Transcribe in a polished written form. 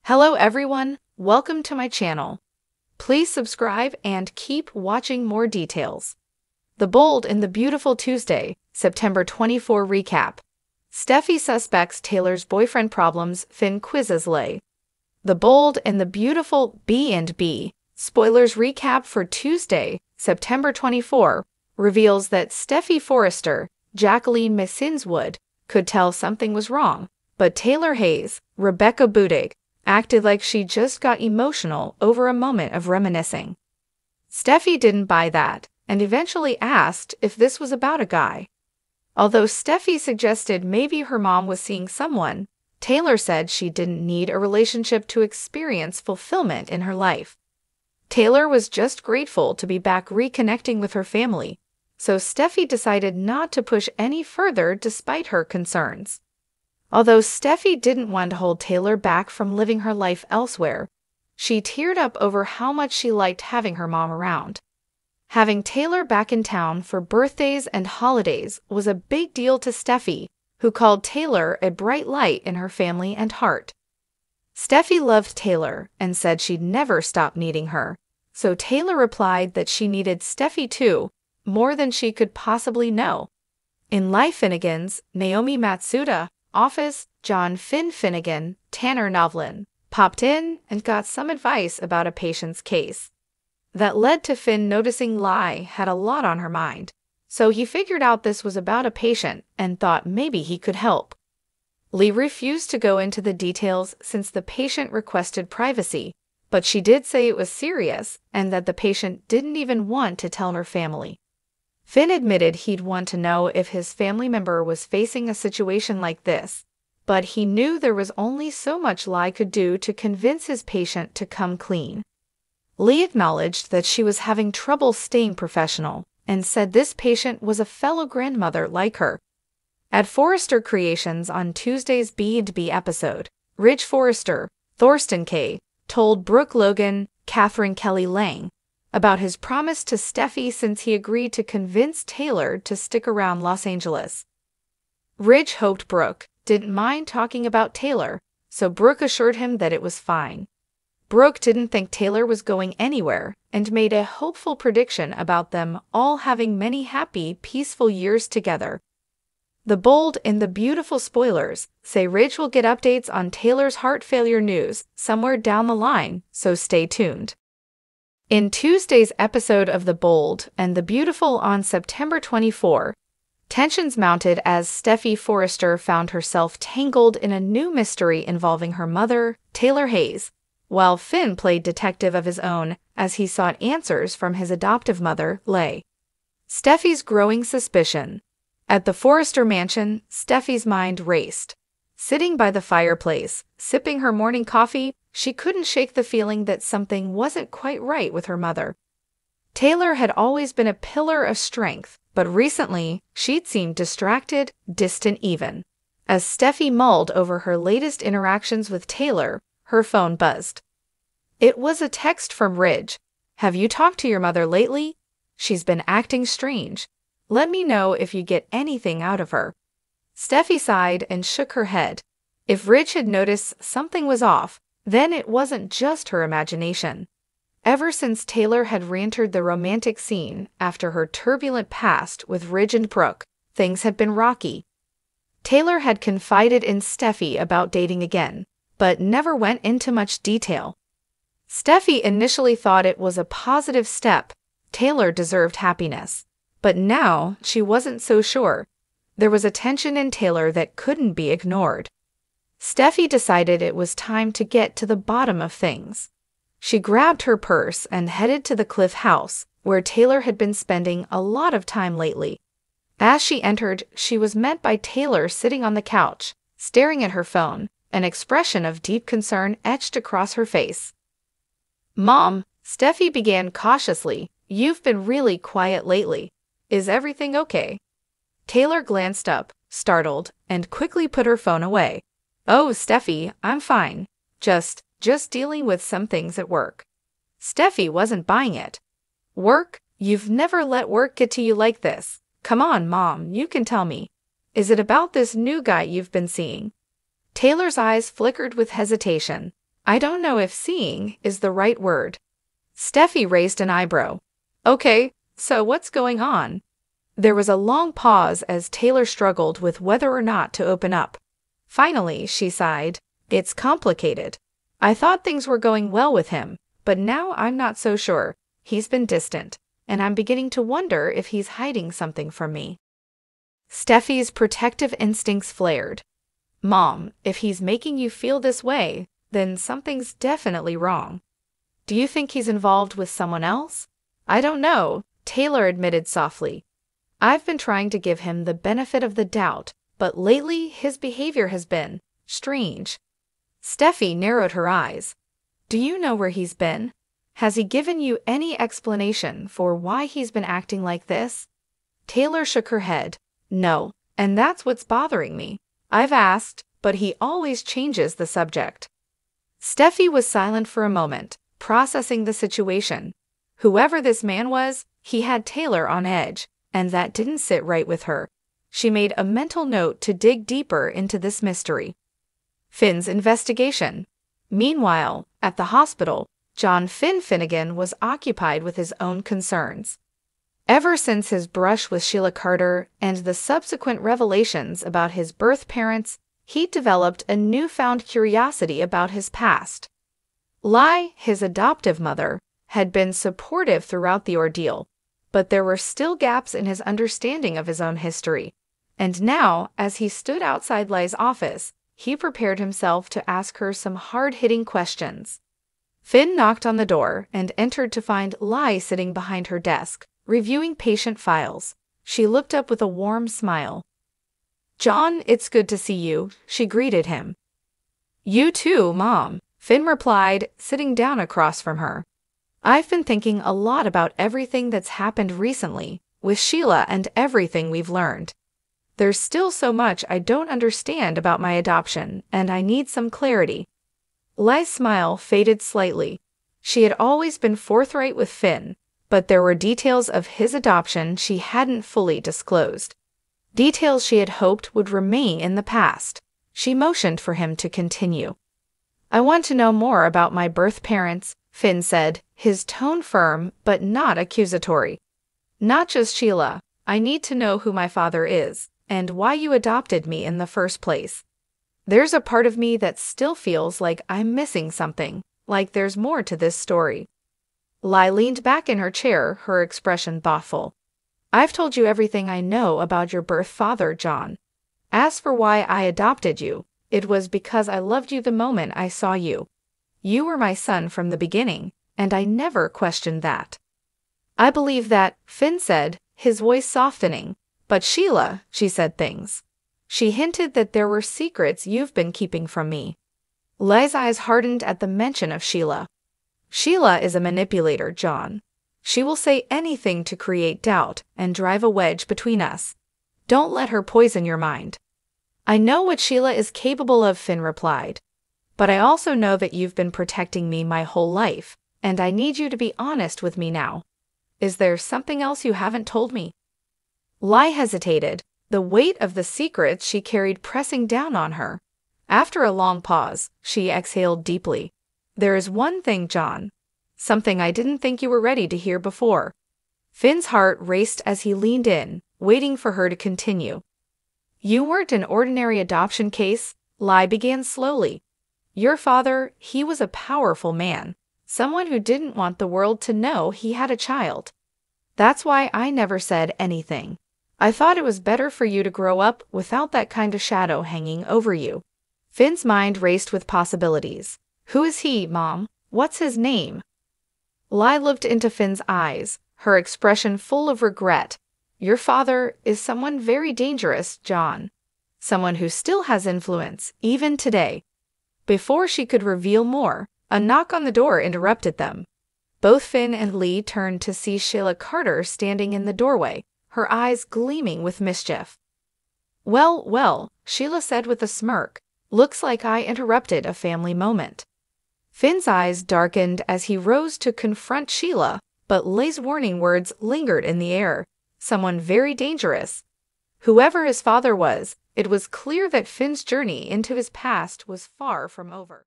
Hello everyone, welcome to my channel. Please subscribe and keep watching more details. The Bold and the Beautiful Tuesday, September 24 recap. Steffy suspects Taylor's boyfriend problems, Finn quizzes Lay. The Bold and the Beautiful B&B, spoilers recap for Tuesday, September 24, reveals that Steffy Forrester, Jacqueline Messinswood, could tell something was wrong, but Taylor Hayes, Rebecca Budig, acted like she just got emotional over a moment of reminiscing. Steffy didn't buy that, and eventually asked if this was about a guy. Although Steffy suggested maybe her mom was seeing someone, Taylor said she didn't need a relationship to experience fulfillment in her life. Taylor was just grateful to be back reconnecting with her family, so Steffy decided not to push any further despite her concerns. Although Steffy didn't want to hold Taylor back from living her life elsewhere, she teared up over how much she liked having her mom around. Having Taylor back in town for birthdays and holidays was a big deal to Steffy, who called Taylor a bright light in her family and heart. Steffy loved Taylor and said she'd never stop needing her, so Taylor replied that she needed Steffy too, more than she could possibly know. In Life Finnegan's, Naomi Matsuda, office, John Finn Finnegan, Tanner Novlin, popped in and got some advice about a patient's case. That led to Finn noticing Lai had a lot on her mind, so he figured out this was about a patient and thought maybe he could help. Lee refused to go into the details since the patient requested privacy, but she did say it was serious and that the patient didn't even want to tell her family. Finn admitted he'd want to know if his family member was facing a situation like this, but he knew there was only so much Lai could do to convince his patient to come clean. Lee acknowledged that she was having trouble staying professional and said this patient was a fellow grandmother like her. At Forrester Creations on Tuesday's B&B episode, Ridge Forrester, Thorsten K., told Brooke Logan, Catherine Kelly Lang, about his promise to Steffy since he agreed to convince Taylor to stick around Los Angeles. Ridge hoped Brooke didn't mind talking about Taylor, so Brooke assured him that it was fine. Brooke didn't think Taylor was going anywhere and made a hopeful prediction about them all having many happy, peaceful years together. The Bold and the Beautiful spoilers say Ridge will get updates on Taylor's heart failure news somewhere down the line, so stay tuned. In Tuesday's episode of The Bold and the Beautiful on September 24, tensions mounted as Steffy Forrester found herself tangled in a new mystery involving her mother, Taylor Hayes, while Finn played detective of his own as he sought answers from his adoptive mother, Lay. Steffy's growing suspicion. At the Forrester mansion, Steffy's mind raced. Sitting by the fireplace, sipping her morning coffee, she couldn't shake the feeling that something wasn't quite right with her mother. Taylor had always been a pillar of strength, but recently she'd seemed distracted, distant even. As Steffy mulled over her latest interactions with Taylor, her phone buzzed. It was a text from Ridge. "Have you talked to your mother lately? She's been acting strange. Let me know if you get anything out of her." Steffy sighed and shook her head. If Ridge had noticed something was off, then it wasn't just her imagination. Ever since Taylor had re-entered the romantic scene after her turbulent past with Ridge and Brooke, things had been rocky. Taylor had confided in Steffy about dating again, but never went into much detail. Steffy initially thought it was a positive step. Taylor deserved happiness. But now she wasn't so sure. There was a tension in Taylor that couldn't be ignored. Steffy decided it was time to get to the bottom of things. She grabbed her purse and headed to the Cliff house, where Taylor had been spending a lot of time lately. As she entered, she was met by Taylor sitting on the couch, staring at her phone, an expression of deep concern etched across her face. "Mom," Steffy began cautiously, "you've been really quiet lately. Is everything okay?" Taylor glanced up, startled, and quickly put her phone away. "Oh, Steffy, I'm fine. Just dealing with some things at work." Steffy wasn't buying it. "Work? You've never let work get to you like this. Come on, Mom, you can tell me. Is it about this new guy you've been seeing?" Taylor's eyes flickered with hesitation. I don't know if seeing is the right word. Steffi raised an eyebrow. Okay, so what's going on? There was a long pause as Taylor struggled with whether or not to open up. Finally, she sighed. It's complicated. I thought things were going well with him, but now I'm not so sure. He's been distant, and I'm beginning to wonder if he's hiding something from me. Steffi's protective instincts flared. Mom, if he's making you feel this way, then something's definitely wrong. Do you think he's involved with someone else? I don't know, Taylor admitted softly. I've been trying to give him the benefit of the doubt, but lately his behavior has been strange. Steffi narrowed her eyes. Do you know where he's been? Has he given you any explanation for why he's been acting like this? Taylor shook her head. No, and that's what's bothering me. I've asked, but he always changes the subject. Steffi was silent for a moment, processing the situation. Whoever this man was, he had Taylor on edge, and that didn't sit right with her. She made a mental note to dig deeper into this mystery. Finn's investigation. Meanwhile, at the hospital, John Finn Finnegan was occupied with his own concerns. Ever since his brush with Sheila Carter and the subsequent revelations about his birth parents, he'd developed a newfound curiosity about his past. Lai, his adoptive mother, had been supportive throughout the ordeal, but there were still gaps in his understanding of his own history. And now, as he stood outside Lai's office, he prepared himself to ask her some hard-hitting questions. Finn knocked on the door and entered to find Lai sitting behind her desk, reviewing patient files. She looked up with a warm smile. John, it's good to see you, she greeted him. You too, Mom, Finn replied, sitting down across from her. I've been thinking a lot about everything that's happened recently, with Sheila and everything we've learned. There's still so much I don't understand about my adoption, and I need some clarity. Lai's smile faded slightly. She had always been forthright with Finn, but there were details of his adoption she hadn't fully disclosed. Details she had hoped would remain in the past. She motioned for him to continue. I want to know more about my birth parents, Finn said, his tone firm but not accusatory. Not just Sheila. I need to know who my father is, and why you adopted me in the first place. There's a part of me that still feels like I'm missing something, like there's more to this story. Lai leaned back in her chair, her expression thoughtful. I've told you everything I know about your birth father, John. As for why I adopted you, it was because I loved you the moment I saw you. You were my son from the beginning, and I never questioned that. I believe that, Finn said, his voice softening. But Sheila, she said things. She hinted that there were secrets you've been keeping from me. Lai's eyes hardened at the mention of Sheila. Sheila is a manipulator, John. She will say anything to create doubt and drive a wedge between us. Don't let her poison your mind. I know what Sheila is capable of, Finn replied. But I also know that you've been protecting me my whole life, and I need you to be honest with me now. Is there something else you haven't told me? Lai hesitated, the weight of the secrets she carried pressing down on her. After a long pause, she exhaled deeply. There is one thing, John. Something I didn't think you were ready to hear before. Finn's heart raced as he leaned in, waiting for her to continue. You weren't an ordinary adoption case, Lai began slowly. Your father, he was a powerful man, someone who didn't want the world to know he had a child. That's why I never said anything. I thought it was better for you to grow up without that kind of shadow hanging over you. Finn's mind raced with possibilities. Who is he, Mom? What's his name? Lai looked into Finn's eyes, her expression full of regret. Your father is someone very dangerous, John. Someone who still has influence, even today. Before she could reveal more, a knock on the door interrupted them. Both Finn and Lee turned to see Sheila Carter standing in the doorway, her eyes gleaming with mischief. Well, well, Sheila said with a smirk. Looks like I interrupted a family moment. Finn's eyes darkened as he rose to confront Sheila, but Leigh's warning words lingered in the air. Someone very dangerous. Whoever his father was, it was clear that Finn's journey into his past was far from over.